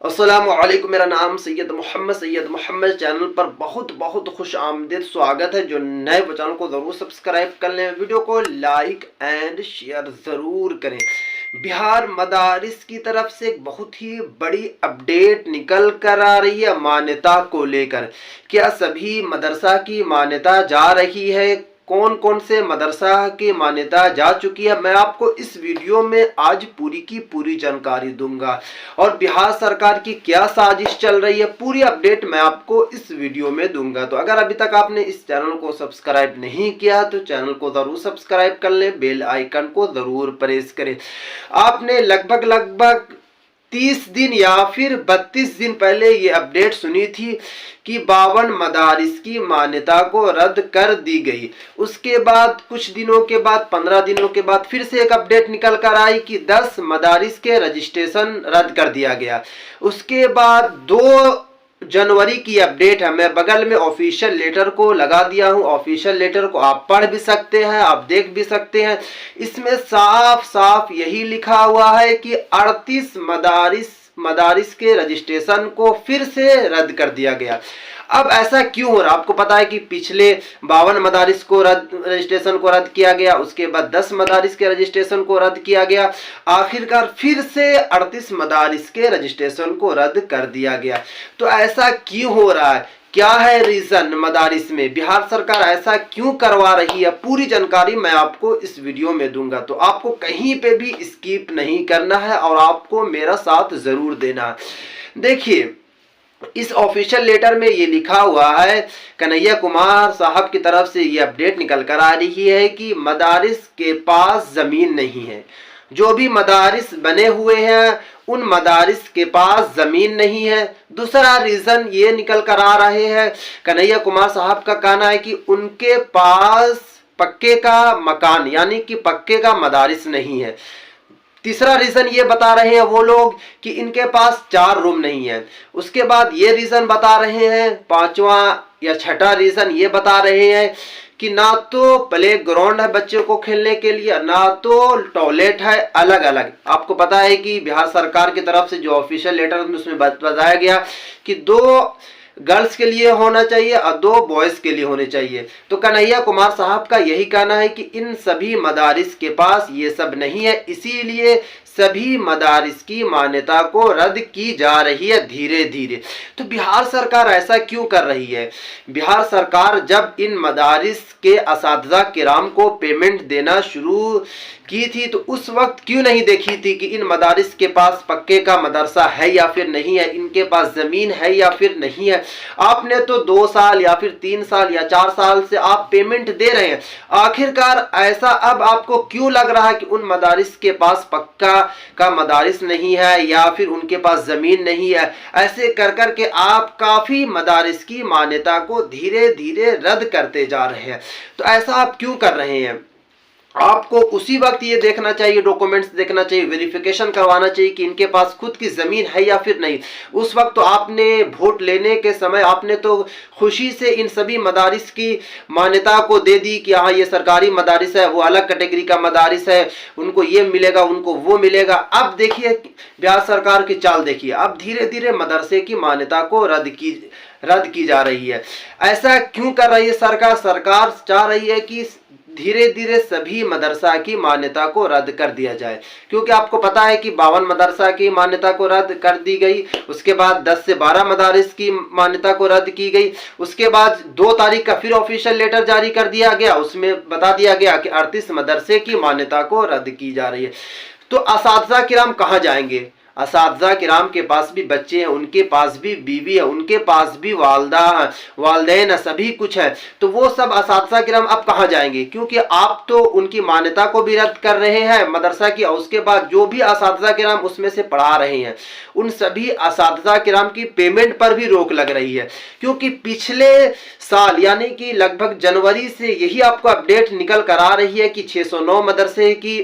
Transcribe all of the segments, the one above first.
अस्सलामुअलैकुम। मेरा नाम सैयद मोहम्मद चैनल पर बहुत बहुत खुश आमदीद स्वागत है। जो नए चैनल को ज़रूर सब्सक्राइब कर लें, वीडियो को लाइक एंड शेयर ज़रूर करें। बिहार मदारिस की तरफ से एक बहुत ही बड़ी अपडेट निकल कर आ रही है मान्यता को लेकर। क्या सभी मदरसा की मान्यता जा रही है? कौन कौन से मदरसा की मान्यता जा चुकी है, मैं आपको इस वीडियो में आज पूरी की पूरी जानकारी दूंगा। और बिहार सरकार की क्या साजिश चल रही है, पूरी अपडेट मैं आपको इस वीडियो में दूंगा। तो अगर अभी तक आपने इस चैनल को सब्सक्राइब नहीं किया तो चैनल को जरूर सब्सक्राइब कर लें, बेल आइकन को जरूर प्रेस करें। आपने लगभग 30 दिन या फिर 32 दिन पहले ये अपडेट सुनी थी कि 52 मदारिस की मान्यता को रद्द कर दी गई। उसके बाद कुछ दिनों के बाद 15 दिनों के बाद फिर से एक अपडेट निकल कर आई कि 10 मदारिस के रजिस्ट्रेशन रद्द कर दिया गया। उसके बाद 2 जनवरी की अपडेट है। मैं बगल में ऑफिशियल लेटर को लगा दिया हूं। ऑफिशियल लेटर को आप पढ़ भी सकते हैं, आप देख भी सकते हैं। इसमें साफ साफ यही लिखा हुआ है कि 38 मदारिस के रजिस्ट्रेशन को फिर से रद्द कर दिया गया। अब ऐसा क्यों हो रहा है? आपको पता है कि पिछले 52 मदारिस को रजिस्ट्रेशन को रद्द किया गया, उसके बाद 10 मदारिस के रजिस्ट्रेशन को रद्द किया गया, आखिरकार फिर से 38 मदारिस के रजिस्ट्रेशन को रद्द कर दिया गया। तो ऐसा क्यों हो रहा है? क्या है रीजन मदारिस में? बिहार सरकार ऐसा क्यों करवा रही है? पूरी जानकारी मैं आपको इस वीडियो में दूंगा, तो आपको कहीं पे भी स्किप नहीं करना है और आपको मेरा साथ जरूर देना है। देखिए, इस ऑफिशियल लेटर में ये लिखा हुआ है, कन्हैया कुमार साहब की तरफ से ये अपडेट निकल कर आ रही है कि मदारिस के पास जमीन नहीं है। जो भी मदारिस बने हुए हैं उन मदारिस के पास जमीन नहीं है। दूसरा रीजन ये निकल कर आ रहे हैं, कन्हैया कुमार साहब का कहना है कि उनके पास पक्के का मकान यानी कि पक्के का मदारिस नहीं है। तीसरा रीजन ये बता रहे हैं वो लोग कि इनके पास 4 रूम नहीं है। उसके बाद ये रीजन बता रहे हैं, 5वां या 6ठा रीजन ये बता रहे हैं कि ना तो प्ले ग्राउंड है बच्चों को खेलने के लिए, ना तो टॉयलेट है अलग अलग। आपको पता है कि बिहार सरकार की तरफ से जो ऑफिशियल लेटर उसमें बताया गया कि 2 गर्ल्स के लिए होना चाहिए और 2 बॉयज के लिए होने चाहिए। तो कन्हैया कुमार साहब का यही कहना है कि इन सभी मदारिस के पास ये सब नहीं है, इसीलिए सभी मदारिस की मान्यता को रद्द की जा रही है धीरे धीरे। तो बिहार सरकार ऐसा क्यों कर रही है? बिहार सरकार जब इन मदारिस के असातिज़ा किराम को पेमेंट देना शुरू की थी तो उस वक्त क्यों नहीं देखी थी कि इन मदारिस के पास पक्के का मदरसा है या फिर नहीं है, इनके पास ज़मीन है या फिर नहीं है? आपने तो 2 साल या फिर 3 साल या 4 साल से आप पेमेंट दे रहे हैं। आखिरकार ऐसा अब आपको क्यों लग रहा है कि उन मदारिस के पास पक्का का मदारिस नहीं है या फिर उनके पास ज़मीन नहीं है? ऐसे कर कर के आप काफ़ी मदारिस की मान्यता को धीरे धीरे रद्द करते जा रहे हैं। तो ऐसा आप क्यों कर रहे हैं? आपको उसी वक्त ये देखना चाहिए, डॉक्यूमेंट्स देखना चाहिए, वेरिफिकेशन करवाना चाहिए कि इनके पास खुद की ज़मीन है या फिर नहीं। उस वक्त तो आपने वोट लेने के समय आपने तो खुशी से इन सभी मदारिस की मान्यता को दे दी कि हाँ ये सरकारी मदारिस है, वो अलग कैटेगरी का मदारिस है, उनको ये मिलेगा उनको वो मिलेगा। अब देखिए बिहार सरकार की चाल देखिए, अब धीरे धीरे मदरसे की मान्यता को रद्द की जा रही है। ऐसा क्यों कर रही है सरकार? सरकार चाह रही है कि धीरे धीरे सभी मदरसा की मान्यता को रद्द कर दिया जाए, क्योंकि आपको पता है कि 52 मदरसा की मान्यता को रद्द कर दी गई। उसके बाद 10 से 12 मदारिस की मान्यता को रद्द की गई। उसके बाद 2 तारीख का फिर ऑफिशियल लेटर जारी कर दिया गया, उसमें बता दिया गया कि 38 मदरसे की मान्यता को रद्द की जा रही है। तो असातिज़ा किराम कहाँ जाएंगे? असातिज़ा किराम के पास भी बच्चे हैं, उनके पास भी बीवी है, उनके पास भी वालदैन है, सभी कुछ है। तो वो सब असातिज़ा किराम अब कहाँ जाएंगे? क्योंकि आप तो उनकी मान्यता को भी रद्द कर रहे हैं मदरसा की, और उसके बाद जो भी असातिज़ा किराम उसमें से पढ़ा रहे हैं उन सभी असातिज़ा किराम की पेमेंट पर भी रोक लग रही है। क्योंकि पिछले साल यानी कि लगभग जनवरी से यही आपको अपडेट निकल कर आ रही है कि 609 मदरसे की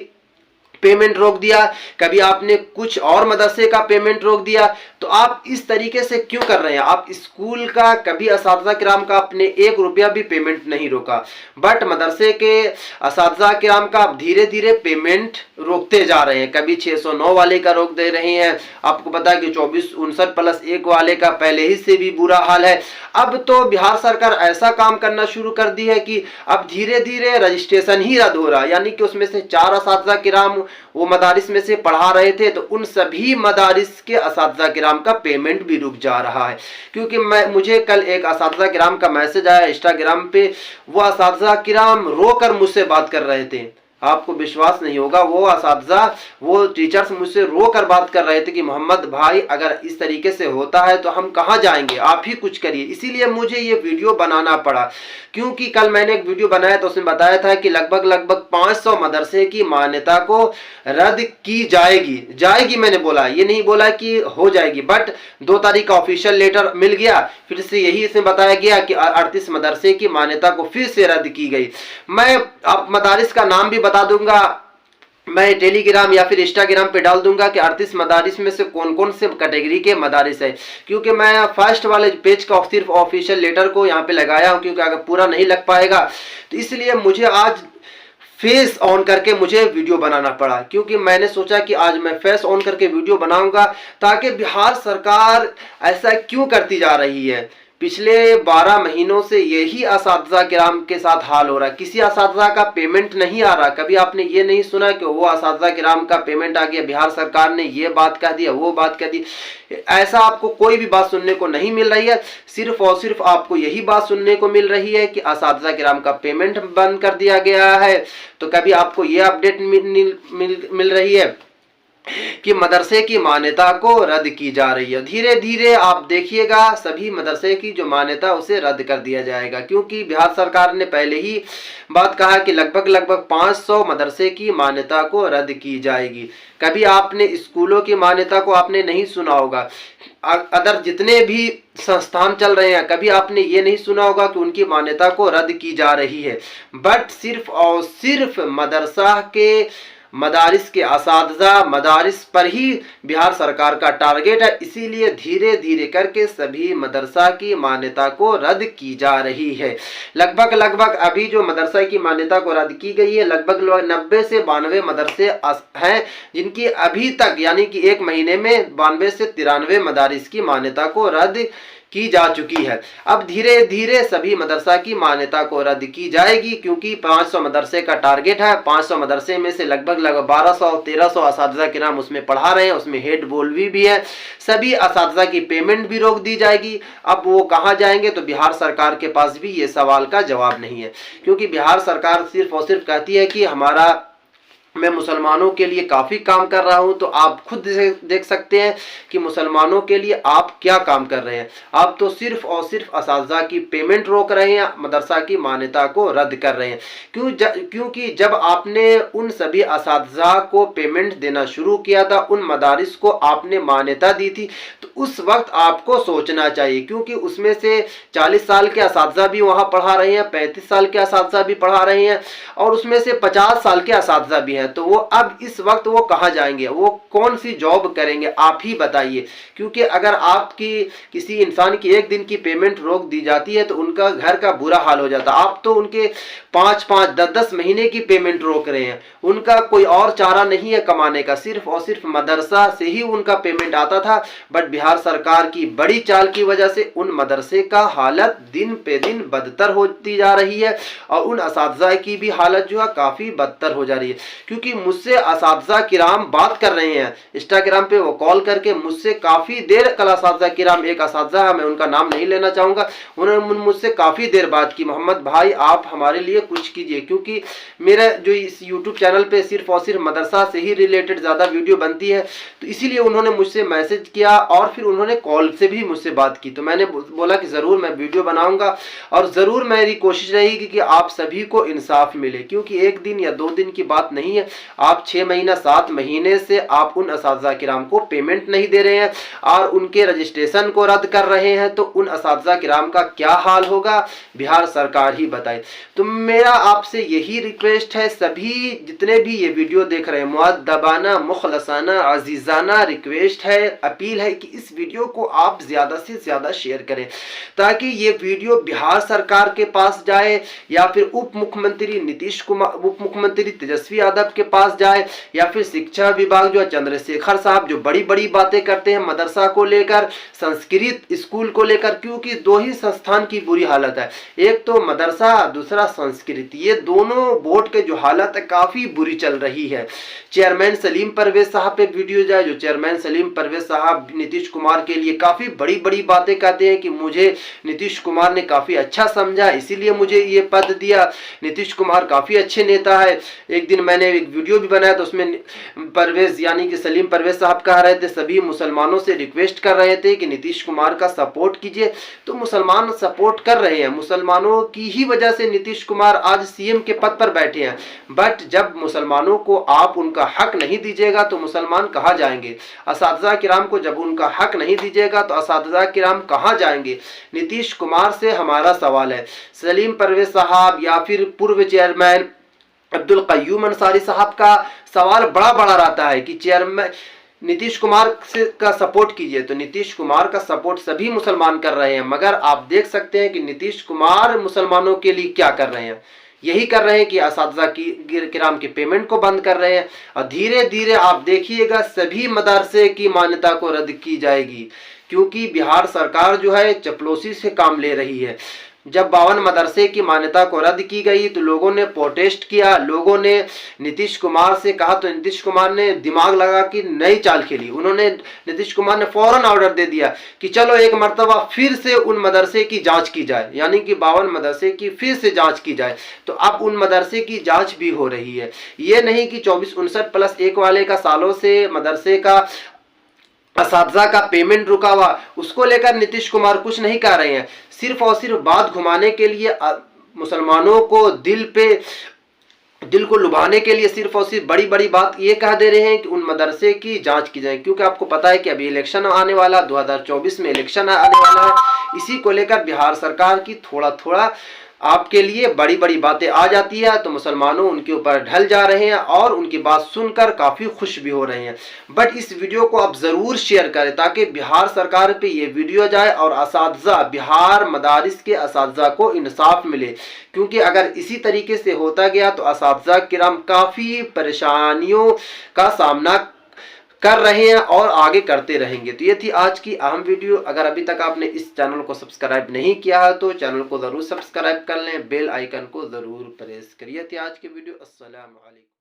पेमेंट रोक दिया, कभी आपने कुछ और मदरसे का पेमेंट रोक दिया। तो आप इस तरीके से क्यों कर रहे हैं? आप स्कूल का कभी असातिज़ा किराम का आपने 1 रुपया भी पेमेंट नहीं रोका, बट मदरसे के असातिज़ा किराम का आप धीरे धीरे पेमेंट रोकते जा रहे हैं। कभी 609 वाले का रोक दे रहे हैं, आपको पता है कि 2459+1 वाले का पहले ही से भी बुरा हाल है। अब तो बिहार सरकार ऐसा काम करना शुरू कर दी है कि अब धीरे धीरे रजिस्ट्रेशन ही रद्द हो रहा है, यानी कि उसमें से 4 असातिज़ा किराम वो मदारिस में से पढ़ा रहे थे, तो उन सभी मदारिस के असातिज़ा किराम का पेमेंट भी रुक जा रहा है। क्योंकि मुझे कल एक असातिज़ा किराम का मैसेज आया इंस्टाग्राम पे, वो असातिज़ा किराम रोकर मुझसे बात कर रहे थे। आपको विश्वास नहीं होगा, वो असातिज़ा वो टीचर्स मुझसे रो कर बात कर रहे थे कि मोहम्मद भाई अगर इस तरीके से होता है तो हम कहाँ जाएंगे, आप ही कुछ करिए। इसीलिए मुझे ये वीडियो बनाना पड़ा, क्योंकि कल मैंने एक वीडियो बनाया तो उसमें बताया था कि लगभग 500 मदरसे की मान्यता को रद्द की जाएगी। मैंने बोला, ये नहीं बोला कि हो जाएगी, बट 2 तारीख का ऑफिशियल लेटर मिल गया, फिर से यही इसमें बताया गया कि 38 मदरसे की मान्यता को फिर से रद्द की गई। मैं अब मदारिस का नाम भी बता दूंगा, मैं टेलीग्राम या फिर इंस्टाग्राम पे डाल दूंगा कि 38 मदारिस में से कौन कौन से कैटेगरी के मदारिस है। क्योंकि मैं फर्स्ट वाले पेज का सिर्फ ऑफिशियल लेटर को यहाँ पे लगाया हूँ, क्योंकि अगर पूरा नहीं लग पाएगा तो इसलिए मुझे आज फेस ऑन करके मुझे वीडियो बनाना पड़ा। क्योंकि मैंने सोचा कि आज मैं फेस ऑन करके वीडियो बनाऊंगा, ताकि बिहार सरकार ऐसा क्यों करती जा रही है। पिछले 12 महीनों से यही असातिज़ा किराम के साथ हाल हो रहा है, किसी असातिज़ा का पेमेंट नहीं आ रहा। कभी आपने ये नहीं सुना कि वो असातिज़ा किराम का पेमेंट आ गया, बिहार सरकार ने ये बात कह दिया, वो बात कह दी। ऐसा आपको कोई भी बात सुनने को नहीं मिल रही है। सिर्फ और सिर्फ आपको यही बात सुनने को मिल रही है कि असातिज़ा किराम का पेमेंट बंद कर दिया गया है। तो कभी आपको ये अपडेट मिल रही है कि मदरसे की मान्यता को रद्द की जा रही है। धीरे धीरे आप देखिएगा सभी मदरसे की जो मान्यता उसे रद्द कर दिया जाएगा, क्योंकि बिहार सरकार ने पहले ही बात कहा कि लगभग 500 मदरसे की मान्यता को रद्द की जाएगी। कभी आपने स्कूलों की मान्यता को आपने नहीं सुना होगा, अदर जितने भी संस्थान चल रहे हैं कभी आपने ये नहीं सुना होगा कि उनकी मान्यता को रद्द की जा रही है। बट सिर्फ और सिर्फ मदरसा के मदारिस के असातिज़ा मदारिस पर ही बिहार सरकार का टारगेट है। इसीलिए धीरे धीरे करके सभी मदरसा की मान्यता को रद्द की जा रही है। लगभग अभी जो मदरसा की मान्यता को रद्द की गई है, लगभग 90 से 92 मदरसे हैं जिनकी अभी तक यानी कि 1 महीने में 92 से 93 मदारिस की मान्यता को रद्द की जा चुकी है। अब धीरे धीरे सभी मदरसा की मान्यता को रद्द की जाएगी, क्योंकि 500 मदरसे का टारगेट है। 500 मदरसे में से लगभग 1200-1300 असातिज़ा किराम उसमें पढ़ा रहे हैं, उसमें हेड बोलवी भी है। सभी असातिज़ा की पेमेंट भी रोक दी जाएगी। अब वो कहाँ जाएंगे, तो बिहार सरकार के पास भी ये सवाल का जवाब नहीं है, क्योंकि बिहार सरकार सिर्फ और सिर्फ कहती है कि मैं मुसलमानों के लिए काफ़ी काम कर रहा हूं। तो आप खुद देख सकते हैं कि मुसलमानों के लिए आप क्या काम कर रहे हैं। आप तो सिर्फ और सिर्फ असातिज़ा की पेमेंट रोक रहे हैं, मदरसा की मान्यता को रद्द कर रहे हैं। क्योंकि जब आपने उन सभी असातिज़ा को पेमेंट देना शुरू किया था, उन मदारिस को आपने मान्यता दी थी, तो उस वक्त आपको सोचना चाहिए, क्योंकि उसमें से 40 साल के असातिज़ा भी वहाँ पढ़ा रहे हैं, 35 साल के असातिज़ा भी पढ़ा रहे हैं, और उसमें से 50 साल के असातिज़ा भी हैं। तो वो अब इस वक्त वो कहाँ जाएंगे, वो कौन सी जॉब करेंगे, आप ही बताइए। क्योंकि अगर आपकी किसी इंसान की 1 दिन की पेमेंट रोक दी जाती है तो उनका घर का बुरा हाल हो जाता। आप तो उनके 5-5, 10-10 महीने की पेमेंट रोक रहे हैं। उनका कोई और चारा नहीं है कमाने का, सिर्फ और सिर्फ मदरसा से ही उनका पेमेंट आता था। बट बिहार सरकार की बड़ी चाल की वजह से उन मदरसे का हालत दिन पे दिन बदतर होती जा रही है, और उन असातिज़ा की भी हालत जो है काफ़ी बदतर हो जा रही है। क्योंकि मुझसे असातिज़ा किराम बात कर रहे हैं इंस्टाग्राम पे, वो कॉल करके मुझसे काफ़ी देर, कल असातिज़ा किराम एक असातिज़ा है, मैं उनका नाम नहीं लेना चाहूँगा, उन्होंने मुझसे काफ़ी देर बात की, मोहम्मद भाई आप हमारे लिए कुछ कीजिए। क्योंकि मेरा जो इस यूट्यूब चैनल पे सिर्फ और सिर्फ मदरसा से ही रिलेटेड ज़्यादा वीडियो बनती है, तो इसीलिए उन्होंने मुझसे मैसेज किया और फिर उन्होंने कॉल से भी मुझसे बात की। तो मैंने बोला कि ज़रूर मैं वीडियो बनाऊँगा, और ज़रूर मेरी कोशिश रहेगी कि आप सभी को इंसाफ मिले। क्योंकि 1 दिन या 2 दिन की बात नहीं है, आप 6 महीना 7 महीने से आप उन असातिज़ा किराम को पेमेंट नहीं दे रहे हैं और उनके रजिस्ट्रेशन को रद्द कर रहे हैं। तो उन असातिज़ा किराम का क्या हाल होगा, बिहार सरकार ही बताए। तो मेरा आपसे यही रिक्वेस्ट है, सभी जितने भी ये वीडियो देख रहे हैं, मुअद्दबाना मुखलसाना अजीज़ाना रिक्वेस्ट है, अपील है कि इस वीडियो को आप ज़्यादा से ज़्यादा शेयर करें ताकि ये वीडियो बिहार सरकार के पास जाए या फिर उप मुख्यमंत्री नीतीश कुमार, उप मुख्यमंत्री तेजस्वी यादव के पास जाए या फिर शिक्षा विभाग जो चंद्रशेखर साहब जो बड़ी बड़ी बातें करते हैं मदरसा को लेकर, संस्कृत स्कूल को लेकर, क्योंकि दो ही संस्थान की बुरी हालत है, एक तो मदरसा दूसरा संस्कृत, ये दोनों बोर्ड के जो हालत है काफ़ी बुरी चल रही है। चेयरमैन सलीम परवेज साहब पे वीडियो जाए, जो चेयरमैन सलीम परवेज साहब नीतीश कुमार के लिए काफ़ी बड़ी बड़ी बातें कहते हैं कि मुझे नीतीश कुमार ने काफ़ी अच्छा समझा इसीलिए मुझे ये पद दिया, नीतीश कुमार काफ़ी अच्छे नेता है। एक दिन मैंने एक वीडियो भी बनाया तो उसमें परवेज यानी कि सलीम परवेज साहब कह रहे थे, सभी मुसलमानों से रिक्वेस्ट कर रहे थे कि नीतीश कुमार का सपोर्ट कीजिए, तो मुसलमान सपोर्ट कर रहे हैं, मुसलमानों की ही वजह से नीतीश कुमार आज सीएम के पद पर बैठे हैं। बट जब मुसलमानों को आप उनका हक नहीं दीजिएगा तो मुसलमान कहाँ जाएंगे, असातिज़ा किराम को जब उनका हक नहीं दीजिएगा तो असातिज़ा किराम कहाँ जाएंगे। नीतीश कुमार से हमारा सवाल है, सलीम परवेज साहब या फिर पूर्व चेयरमैन अब्दुल क़य्यूम अंसारी साहब का सवाल बड़ा बड़ा रहता है कि चेयरमैन नीतीश कुमार से का सपोर्ट कीजिए, तो नीतीश कुमार का सपोर्ट सभी मुसलमान कर रहे हैं, मगर आप देख सकते हैं कि नीतीश कुमार मुसलमानों के लिए क्या कर रहे हैं, यही कर रहे हैं कि असातिज़ा की किराम के पेमेंट को बंद कर रहे हैं और धीरे धीरे आप देखिएगा सभी मदरसे की मान्यता को रद्द की जाएगी, क्योंकि बिहार सरकार जो है चपलूसी से काम ले रही है। जब 52 मदरसे की मान्यता को रद्द की गई तो लोगों ने प्रोटेस्ट किया, लोगों ने नीतीश कुमार से कहा, तो नीतीश कुमार ने दिमाग लगा कि नई चाल खेली, उन्होंने नीतीश कुमार ने फौरन ऑर्डर दे दिया कि चलो एक मर्तबा फिर से उन मदरसे की जांच की जाए, यानी कि 52 मदरसे की फिर से जांच की जाए। तो अब उन मदरसे की जांच भी हो रही है, ये नहीं कि 2459+1 वाले का सालों से मदरसे का असातिज़ा का पेमेंट रुका हुआ, उसको लेकर नीतीश कुमार कुछ नहीं कह रहे हैं, सिर्फ और सिर्फ बात घुमाने के लिए, मुसलमानों को दिल को लुभाने के लिए सिर्फ और सिर्फ बड़ी बड़ी बात ये कह दे रहे हैं कि उन मदरसे की जांच की जाए, क्योंकि आपको पता है कि अभी इलेक्शन आने वाला, 2024 में इलेक्शन आने वाला है। इसी को लेकर बिहार सरकार की थोड़ा थोड़ा आपके लिए बड़ी बड़ी बातें आ जाती है तो मुसलमानों उनके ऊपर ढल जा रहे हैं और उनकी बात सुनकर काफ़ी खुश भी हो रहे हैं। बट इस वीडियो को आप ज़रूर शेयर करें ताकि बिहार सरकार पे ये वीडियो जाए और असातिज़ा, बिहार मदारिस के असातिज़ा को इंसाफ मिले, क्योंकि अगर इसी तरीके से होता गया तो असातिज़ा किराम काफ़ी परेशानियों का सामना कर रहे हैं और आगे करते रहेंगे। तो ये थी आज की अहम वीडियो। अगर अभी तक आपने इस चैनल को सब्सक्राइब नहीं किया है तो चैनल को ज़रूर सब्सक्राइब कर लें, बेल आइकन को ज़रूर प्रेस करिए। थी आज की वीडियो। अस्सलाम वालेकुम।